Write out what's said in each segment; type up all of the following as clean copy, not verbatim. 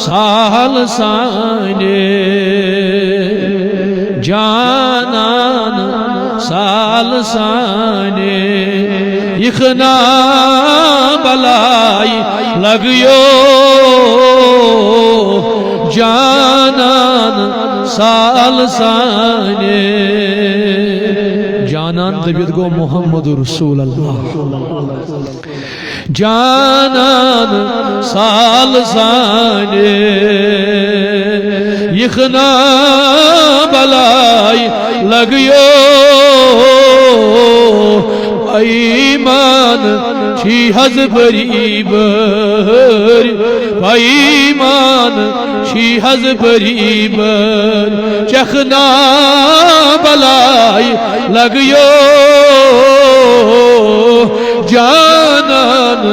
साल साने जानान साल साने इखना बलाई लगियो जानान साल साने जानान दबियत गो मोहम्मद रसूल अल्लाह जानान साल साने इखना बलाई लगियो ईमान छी हज बरीबर ईमान छी हज बरीबर चखना बलाई लगियो जानान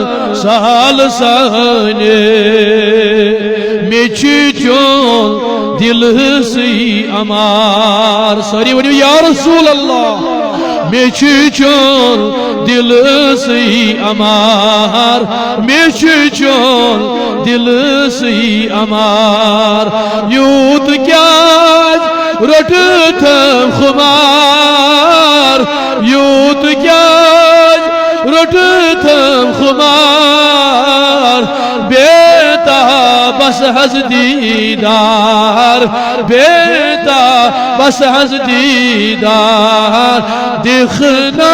साल साने मेची चोन दिल सी अमार सारी वनी या रसूल अल्लाह मेची चोन दिल सी अमार मेची चोन दिल सी अमार यूत क्या रट थम खुमार यूत क्या रट थम खुमार बेता बस हज दीदार बेता बस हज दीदार दिखना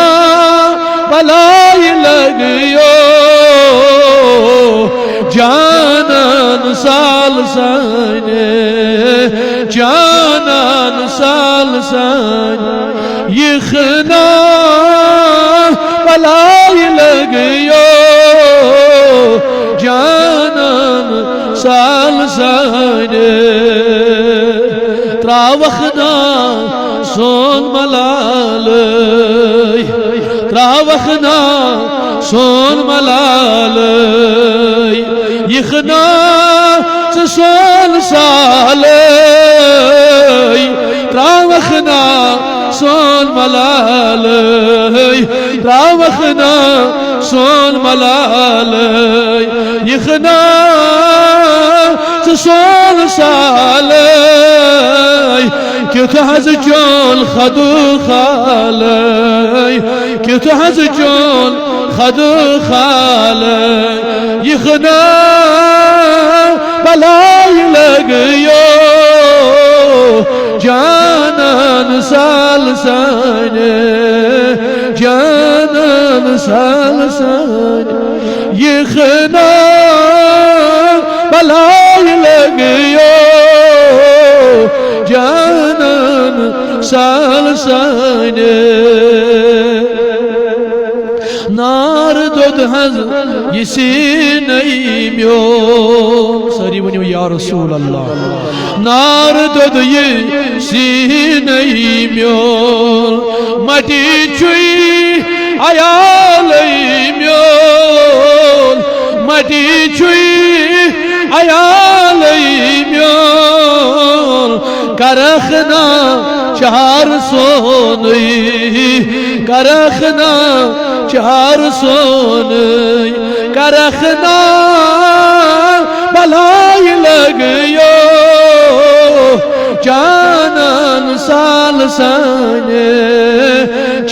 बलाई लगियो जानन साल साने जानन साल साने इखना बलाई लगियो जानन साल साने त्रावखना सोन मलाल त्रावखना सोन मलाल इखना सोन साल त्रावखना सोन मलाल त्रावखना सोन मलाल इखना सोन साल कि हज चोन खदू खाल कि हज चोन खदू खाल इखना बलाई लगियो जानन साल साने जानन साल साने इखना बलाई लगियो जानन साल साने नार दोद हज यसी नहीं म्यो सारी वनी या रसूल अल्लाह नार दोद यसी नहीं म्यो मटी चुई आयाल म्यो मटी चुई आयाल म्यो करखना चार सोन करखना चार सोन करखना बलाई लगियो जानन साल साने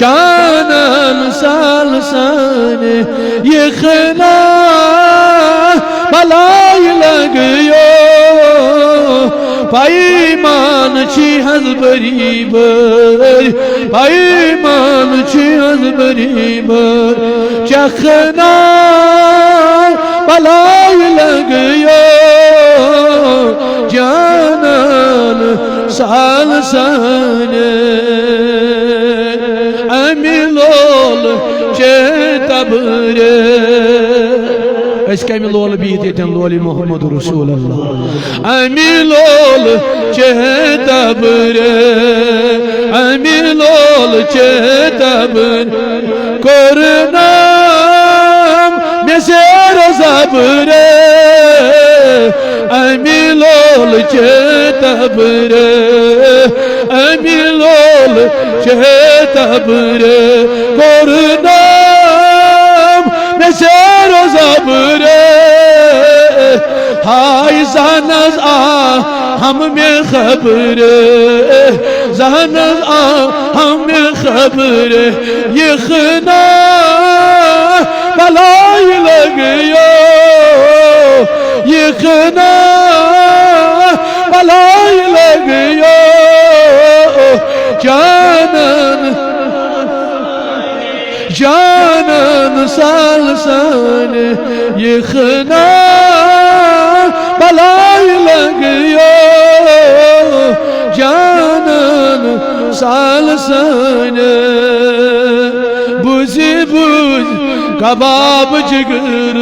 जानन साल साने इखना बलाई लगियो पाईमान छी हज बरीबर पाईमान छी हज बरीबर चखना बलाई लगियो जानन साल साने अमिलोल चेतबरे कमी लोल बीत लोल मोहम्मद रसूल अल्लाह अमी लोल चेतबरे अमी लोल चेतबरे करनाम में से ज़बरे अमी लोल चेतबरे अमी लोल चेतबरे करनाम में से ज़बरे हाय जानस आ हम में खबर जानस आ हम में खबर ये खना बलाई लगियो ये खना बलाई लगियो जानन जानन सालसान ये खना बलाई लगियो जानन सालसान बुझी बुझ कबाब जिगर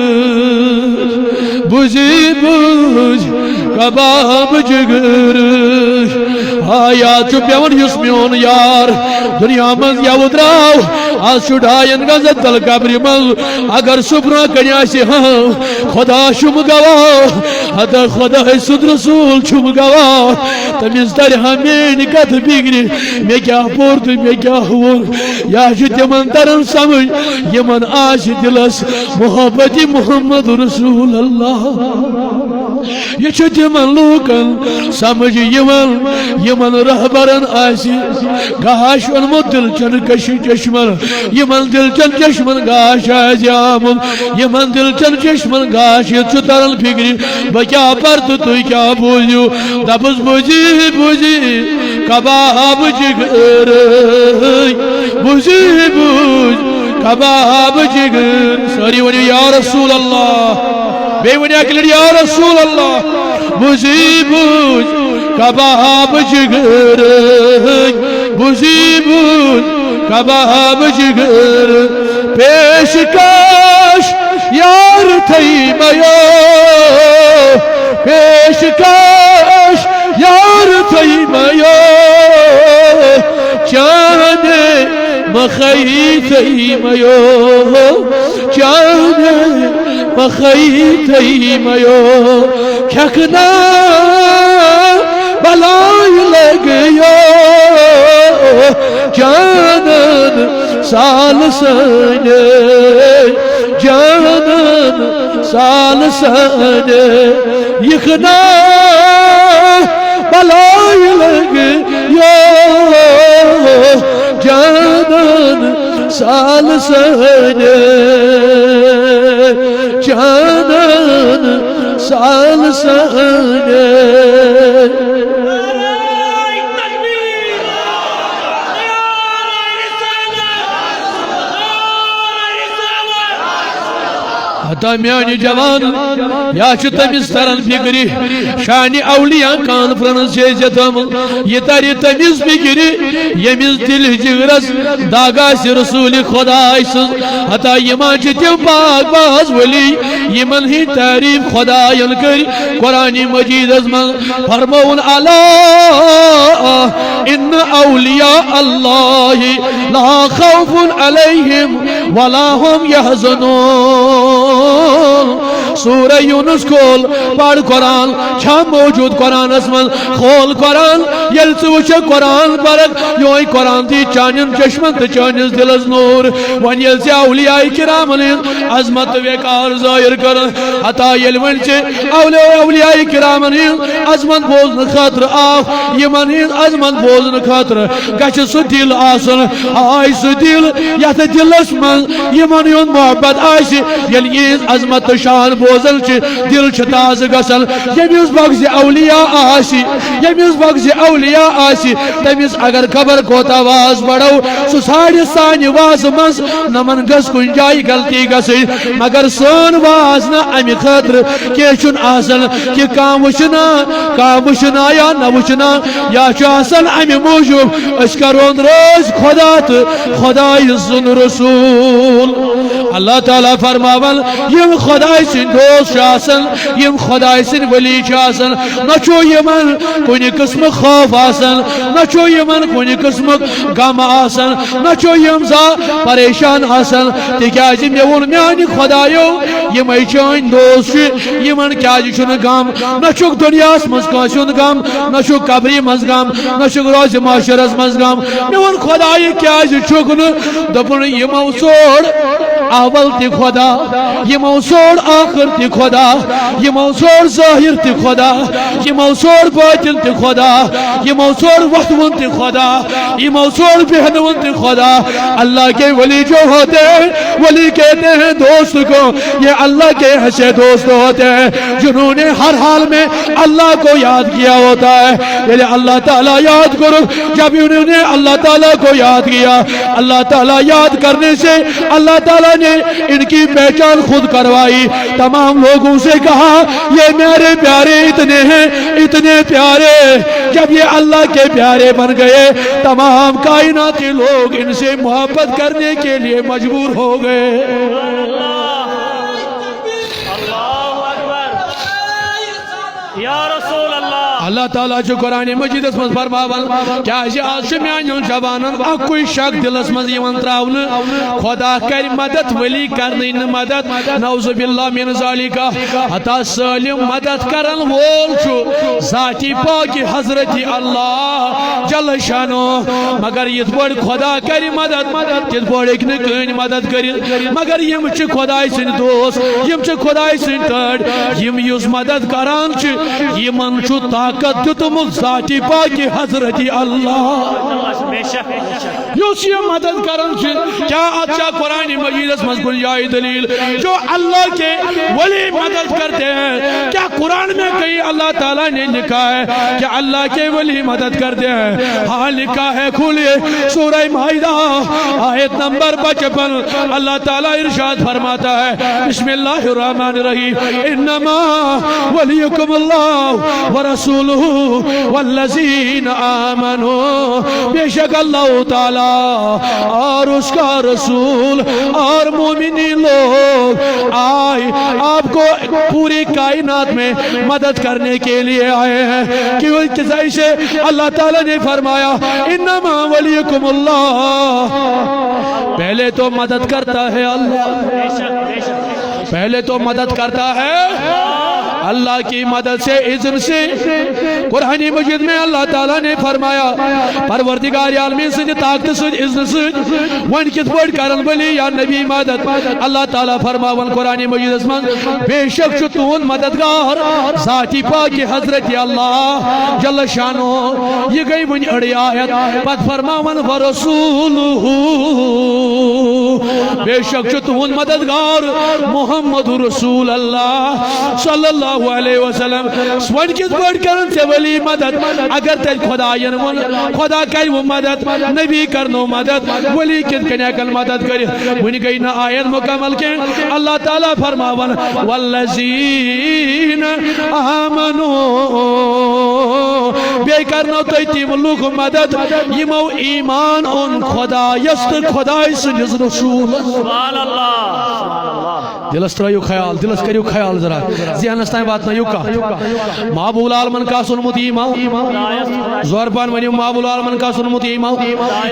बुझी बुझ कबाब जिगर आया चुप्यवन युस म्योन यार दुनिया मज यव द्राव आज डायन गजत तल कब्र मज अगर सुबह कन्या से हाँ खुदा शुभ गवाह अदा खुदा सुद रसूल शुभ गवाह तमिस दर हमें कत बिगड़ मे क्या पोर मे क्या हुआ या तिमन तरन समझ यमन आज दिलस मोहब्बत मोहम्मद रसूल अल्लाह ये तिमन लूकन समझ यमन रहबरन आसी गाश ओनमुत दिलचन कशी चश्मन यमन दिलचन चश्मन गाश आमन यमन दिलचन चश्मन गाश तरन फिक्र बह क्या पर तुम क्या बोलियो दबस बुझी बुझी कबाब जिगर बुझी बुझ कबाब जिगर सारी वन या रसूल अल्लाह बेवनिया के लिए या रसूल अल्लाह बुझी बुझ कबाब जिगर बुझी बुझ कबाब जिगर पेशकश यार थई मयो पेशकश यार थई मयो चाने मखई थई मयो चाने मखई थई मयो खखना बलाई लगियो जानन सालसान जानन सालसान यखना बलाई लगियो जानन सालसान जानन सालसान म्यान जवान या तमिस तरन फिक्र शान औलिया कॉन्फ्रेंस ये तर तमिस फिक्र यमिस दिल जिगरस दागा रसूल खुदा हता यमान तम पाक बाज वली यमन ही तारीफ खुदायन कर कुरान मजीद मन फरमौन अला इन औलिया अल्लाह ला खौफुन अलैहिम वला हुम यहज़नून सूरह यूनुस खोल पढ़ कुरान छा मौजूद कुरान मन खोल कुरान यल वुच कुरान परक योई कुरान दी चानन चश्मन तो चानिस दिलस नूर वन यल से औलिया किरामन अजमत वेकार जाहिर कर अता यल वन से औलिया किरामन अजमत बोलन खातर आ यमन अजमत बोलन खातर गछ सु दिल आसन आय सु दिल यत दिलस मन यमन योन मोहब्बत आसी यल अजमत शान बोजन दिल ताज गसन यमिस बगज औलिया आसी यमिस बगज औलिया आसी तमिस अगर खबर कोत आवाज बढ़ो सह साड़ सान वाज मज नमन गस कुन जाय गलती गई मगर सन वाज न अमि खतर कह आसन कि कह वुचना या न वुचना या अमि मूजूब अस करोन रोज खुदा तो खुदा सुन रसूल अल्लाह ताला फरमावन यम खुदा सिंद दोस्त यम खुदा सिंद वली न यमन कुन किस्म खौफ न यमन कुन किस्म गम न यम जा परेशान तिकाज मे वोन म्यान खुदायो यम चान दोस्त यमन क्या गम न दुनिया मज कौन गम न कब्री मज गम न रोज माशरस मज गम मे वोन खुदाय क्या दोपन यमो सोड़ अवल ति खुदा यमो सोड़ आखिर बातर ति खुदा यमो सोर ज़ाहिर ति खुदा यमो सोर बातिन ति खुदा यमो सोर वहदुन ति खुदा यमो सोर बेहदुन ति खुदा। अल्लाह के वली जो होते हैं वली कहते हैं दोस्त को, ये अल्लाह के ऐसे दोस्त होते हैं जिन्होंने हर हाल में अल्लाह को याद किया होता है। ये अल्लाह ताला याद करो, जब उन्होंने अल्लाह ताला को याद किया, अल्लाह ताला याद करने से अल्लाह ताला ने इनकी पहचान खुद करवाई। तमाम लोगों से कहा ये मेरे प्यारे इतने हैं, इतने प्यारे। जब ये अल्लाह के प्यारे बन गए, तमाम कायनात के लोग इनसे मोहब्बत करने के लिए मजबूर हो गए। अल्लाह ताला जो कुरान मजीद मज फरमावन क्या आज मान जवान अकुई शक दिलस मज त्रावन खुदा कर मदद वली कर मदद नौजुबिल्लाह मिन ज़ालिका हता सालिम मदद करन वोल ज़ाती पाक हजरत अल्लाह जल शानो। मगर ये बड़ खुदा कर मदद तित बड़ एक कहीं मदद कर, मगर यम खुदाई सिंद दोस्त, यम खुदाई सिंद तड़, यम युस मदद करान यमन ताकत दितमुत ज़ाती पाक हजरत अल्लाह युस ये मदद करन। क्या अच्छा कुरान मजीद मज गुंजाई दलील जो अल्लाह के वली मदद करते हैं। क्या कुरान में कहीं अल्लाह ताला ने लिखा है कि अल्लाह के वली मदद करते हैं? हाँ लिखा है, खुलिए सूरह माइदा आयत नंबर 55। अल्लाह ताला इरशाद फरमाता है बिस्मिल्लाहिर्रहमानिर्रहीम इन्नमा वलियुकुमुल्लाह व रसूलुहु वल्लज़ीना आमनू। बेशक अल्लाह ताला और उसका रसूल और मोमिनी लोग आए आपको पूरी कायनात में मदद करने के लिए आए हैं। कि जैसे अल्लाह ताला ने फरमाया इन्नमा वलियुकुमुल्लाह, पहले तो मदद करता है अल्लाह, पहले तो मदद करता है अल्लाह की मदद से इज़्न से। कुरान मजीद में अल्लाह ताला ने फरमाया परवरदिगार आलमीन से ताकत से इज़्न से वन कित बड़ करन वली या नबी मदद। अल्लाह ताला फरमावन कुरान मजीद में बेशक छु तुन मददगार ज़ाती पाक हजरत अल्लाह जल शानो। ये गई वन अड़ी आयत पद फरमावन व रसूलुहु, बेशक छु तुन मददगार मोहम्मद रसूल अल्लाह सल्लल्लाहु अलैहि वसल्लम। वन कित बड़ करन से वली मदद, अगर तेज खुदायन वन खुदा कर वो मदद, नबी करनो मदद, वली कित कन मदद कर। वन गई ना आयत मुकम्मल के अल्लाह ताला फरमावन वल्लज़ीन आमनू, बे करनो तो तिम लोग मदद यमो ईमान उन खुदा यस्त खुदाई सुनिस रसूल। सुभान अल्लाह। दिलस त्रयो ख्याल, दिलस करियो ख्याल जरा ज़हनस ताई बात ना युका महबूल आलमन का सुनमुत ईमान ज़ोरबान वनी महबूल आलमन का सुनमुत ईमान,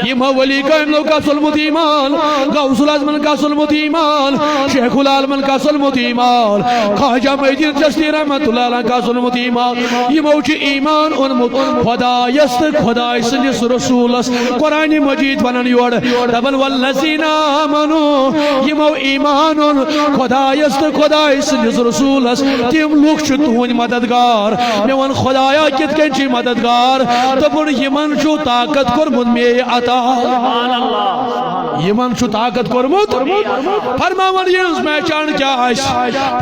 ये वली का इन लोग का सुनमुत ईमान, गौसुल आज़मन का सुनमुत ईमान, शेखुल आलमन का सुनमुत ईमान, ख्वाजा मुईनुद्दीन चिश्ती रहमतुल्लाह अलैह का सुनमुत ईमान। ये मौज ईमान उन खुदा यस्त खुदा सनिस रसूलस। कुरान मजीद बनन योर दबन वल्लज़ीना आमनू, ये मौ ईमान उन खुदा यस्त खुदा सनिस रसूलस। तिम लोग तुहन मददगार मे वन खुदाया कित कन मददगार दपुन यमन ताकत कोरमुत मे अता, यमन ताकत कोरमुत। फरमावन ये पहचान क्या है?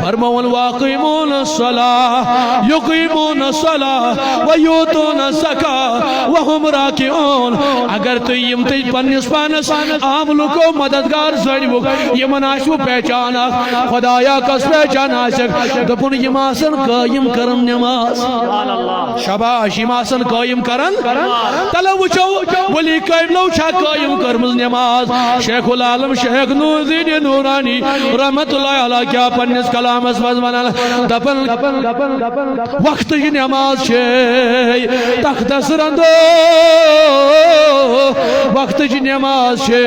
फरमावन वाक़िमून सलाह युक़ीमून सलाह व यूतून ज़का व हुम राकिऊन। अगर तो यम ते पन्निस पानस आम लोगों मददगार जणिबु यमन आशु पहचान खुदाया कस पहचान आशक दपुन यमासन कायम करन नमाज। शाबाश, यमासन कायम करन तला वुचो वली कायम छा कायम करमज नमाज। शेखुल आलम शेख नूरुद्दीन नूरानी रहमतुल्लाह अलैह क्या पन्निस कलामस मज वनान दपन वक्त की नमाज छे तख्तस रंदो, वक्त की नमाज छे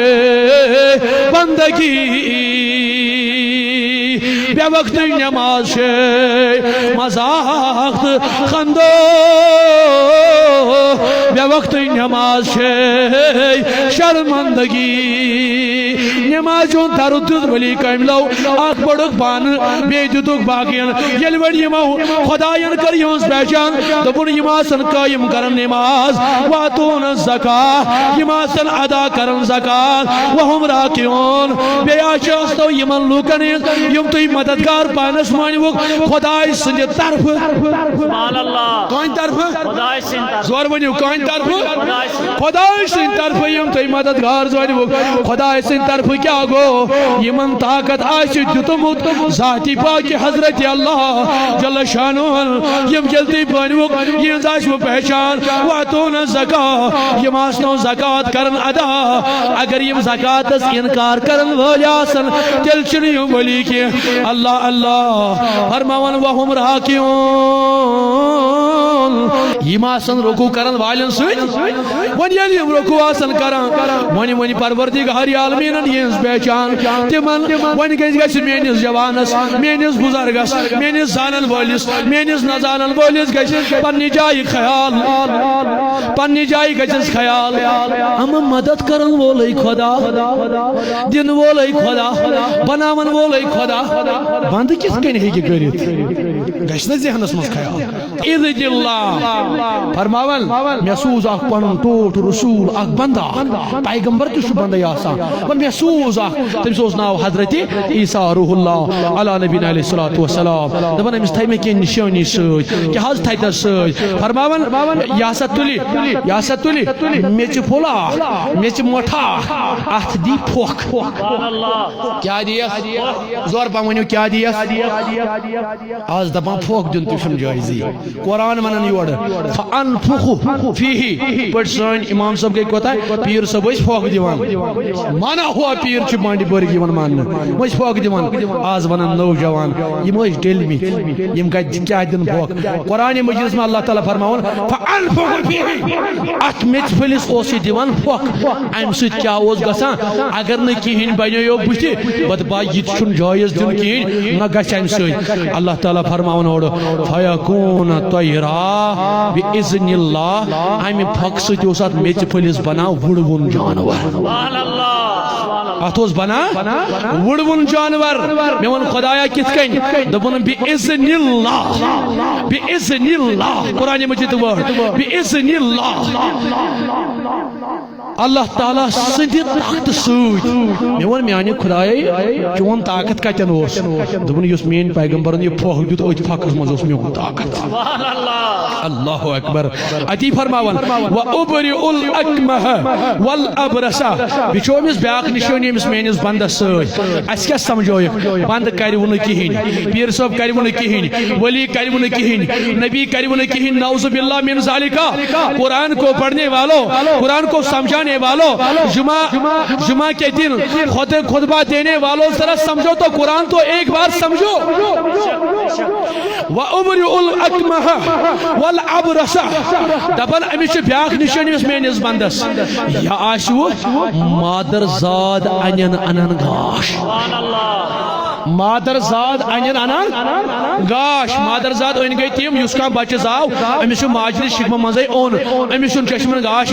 बंदगी बे वक्त नमाज मजाक खंदो, बे वक्त नमाज शर्मंदगी नमाज तरद वली कमलो अख बड़ुक बान बे दुक बाकियन ये बड़ यमो खुदायन कर पहचान दोपन यम कायम कर नमाज वातून ज़का यम अदा कर ज़कात वहुम राकिऊन बेतो यमन लूकन यम तुम मददगार पानस मानवुक खुदाय सद तरफ कौन तरफ जोर वनु कौन तरफ खुदाय सद तरफ यम तुम मददगार मानवुक खुदाय सद तरफ क्या गो यमन ताकत दुतमुत ज़ाती पाक हजरत अल्लाह जल शानो यम जल्दी बनवुक यह पहचान वातून ज़का यम ज़कात करन अदा अगर यम ज़कात इनकार करन वलियासन तिल चुनियो वली के अल्लाह अल्लाह फरमावन वहुम राकिऊन यम रुकू करन वालन सद वन यम रुकू आसन करन वन वन परवरदिगार आलमीन यह पहचान तिमन वन गस मेनिस जवानस मेनिस बुजुर्गस मेनिस जानन वलिस मेनिस न जानन वलिस गस पन्नी जाय ख्याल पन्नी जाय गस ख्याल हम मदद करन वोलै खुदा दिन वोलै खुदा बनावन वोलै खुदा बंद किस कन हेकि करित गस न जहनस मस ख्याल इज़िल्लाह फरमावन मे सूज अख पन टोट रसूल अख बंदा पैगंबर तुश बंदा आसान वन मे सूज अख तमिस ओस नाव हजरत ईसा रूहुल्लाह अला नबीना अलैहिस्सलातु वस्सलाम दपन अमिस थै मे के निशानी सद के हज थैता सद फरमावन यासा तुली मे च फुला मे च मोठा अथ दी फोक क्या दिया जोर पा वनु क्या दिया आज दपन फोक दिन तुम जायजी कुरान मनन योर फअनफुखु फीही पट सन इमाम साहब के कोता पीर सब फोक दिवान माना हुआ पीर च मांडी बर्ग यमन मान मस फोक दिवान आज वनन नौजवान यम डेल मी यम का क्या दिन फोक कुरान मजीद में अल्लाह ताला फरमावन फअनफुखु फीही अथ मेच फलिस ओस दिवान फोक अम सत क्या ओस गसा अगर न किहिन बनो बुथि बद बा यत छुन जायज दिन किहिन न गछ अम सत अल्लाह ताला फरमावन ओड फयकून तयरा बिइज़्निल्लाह अम फोक सत ओस अथ मेच फलिस बना वुडवुन जानवर सुभान अल्लाह अथ ओस बना वुडवुन जानवर मे वन खुदाया कित कन दबन बिइज़्निल्लाह कुरान मजीद वर्ड बिइज़्निल्लाह अल्लाह ताला सदी ताकत सूद मे वन माने खुदाय चोन ताकत कतन ओस दबन युस मेन पैगंबरन ये फोक दित ओत फकस मज ओस मेन ताकत सुभान अल्लाह अल्लाहु अकबर अति फरमावन व उबरिउल अकमह वल अबरसा बिचोमिस ब्याक निशानी मिस मेनिस बंदस सद अस क्या समझो बंद करवुन किहिन पीर सब करवुन किहिन वली करवुन किहिन नबी करवुन किहिन नऊज़ु बिल्लाह मिन ज़ालिका कुरान को पढ़ने वालों कुरान को समझाने वालों जुमा के दिन खुतबा देने वालों जरा समझो तो कुरान तो एक बार समझो व उबरिउल अकमह वल अबरसा दबन अमिस ब्याक निशानी मेनिस बंदस या आशु मादर जाद अनन गाश मादर जाद अनन गाश मादर जाद अन गई तम युस का बच्चे जाव अमिस माजरी शिकमा मजे ओन अमिस चश्मन गाश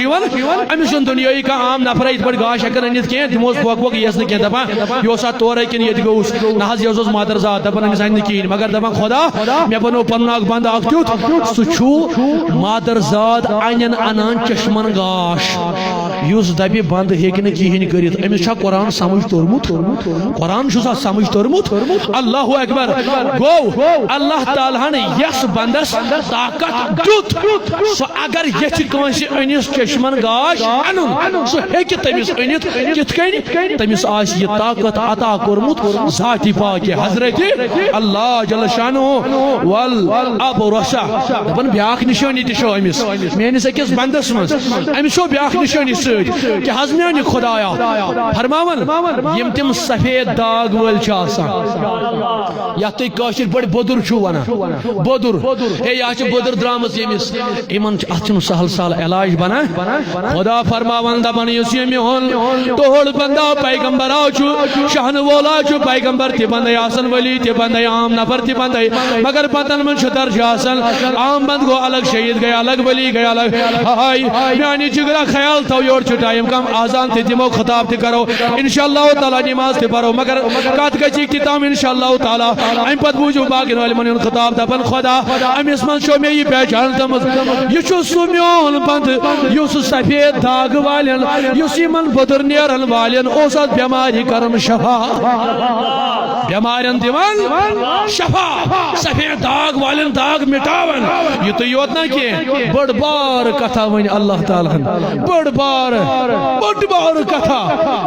अमिस दुनिया का आम नफर इत पे गाश हेकन अनित कह तमोस फोक वोक यस न दपा यह तोरे किन ये गोस ना यह मादर जाद दपन अमिस अन कहें मगर दपा खुदा मे बनो पन बंद अख तुत सह मादर जाद अनन अनान चश्मन गाश युस दपि बंद हेक कहें कर अमिस कुरान समझ तोरमुत कुरान समझ तोरमुत अल्लाह अकबर गो अल्लाह ताला ने यस बंदस ताकत दुत सो अगर यथ कंस अनिस चश्मन गाश अनु सो हेक तमिस अनित कित कन तमिस आस ये ताकत अता कोरमुत ज़ाती पाक हजरत अल्लाह जल शानो वल अबरसा दपन ब्याक निशानी तशो अमिस मेनिस अकिस बंदस मज अमिस ब्याक निशानी सद कि हज मेन खुदाया फरमावन यम तिम सफेद दाग वल या तुम कशिर बड़ बोदुर छो वना बोदुर हे या बोदुर द्रामस यमिस इमन अचन सहल सहल इलाज बना खुदा फरमावन दपन युस ये मोहन तोड़ बंदा पैगंबर आओ छु शाहन वोला छु पैगंबर ते बंदे आसन वली ते बंदे आम नफर ते बंदे मगर पतन मन छतर जासन आम बंद को अलग शहीद गया अलग वली गया अलग हाय यानी जिगरा ख्याल तो योर छु टाइम कम आजान ते दिमो खिताब ते करो इंशाअल्लाह ताला नमाज ते पढ़ो मगर कत गची किताब इंशाअल्लाह ताला अम पत बूझो बाकी वाले मन खिताब दपन खुदा अमिस मन छो मे ये पहचान तमस ये छु सुमियोन बंद युस सफेद दाग वालन युस मन बदर नेरन वालन ओसत बीमारी करन शफा बीमारन दिवन शफा सफेद दाग वालन दाग मिटावन ये तो योत ना के बड़ बार कथा वन अल्लाह ताला बड़ बार कथा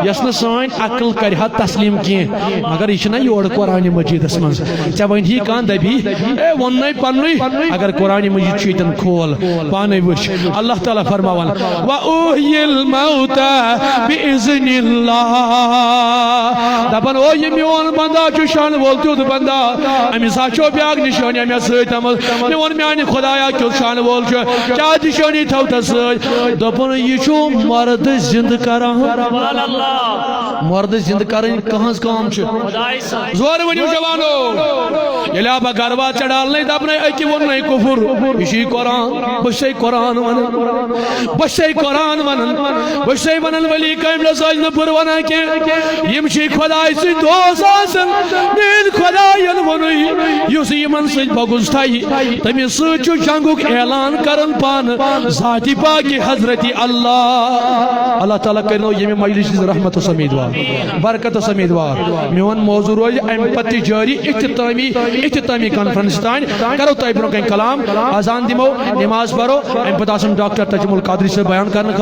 यसन सन अकल करहा तस्लीम की मगर ये ना योर कुरान मजीद मन चे वन ही कान दबी ए वन पन्नु अगर कुरान मजीद चीतन खोल पाने वुच अल्लाह ताला फरमावन व उहिल मौता बिइज़निल्लाह दपन ओ ये मोन बंदा छु शान वोल तुद बंदा अमि साचो ब्याग निशानी अमि सतम मे वन म्यान खुदाया क्यों शान वोल छु क्या निशानी थव तस दपन ये छु मर्द जिंद करान मर्द जिंद करन कहस काम छु जोर वनियो जवानो यला बा गरवा चढ़ाल नहीं दपने अकि वन नहीं कुफर इसी कुरान बशे कुरान वन बशे कुरान वन बशे वनन वली कायम लसाज न पर वना के यम छी खुदाय से दोस आसन नीद खुदायन वनुई युस यमन से बगुस्ताई तमे सचु जंगुक ऐलान करन पान जाति पाक हजरत अल्लाह ताला करनो यम मजलिस रहमत समीदवार बरकत समीदवार मेवन मौजू रोज अम पति जारी इख्तितामी कॉन्फ्रेंस तान करो तय ब्रो कलाम अजान दिमो नमाज पढ़ो अम पत डॉक्टर तजमुल कादरी से बयान करने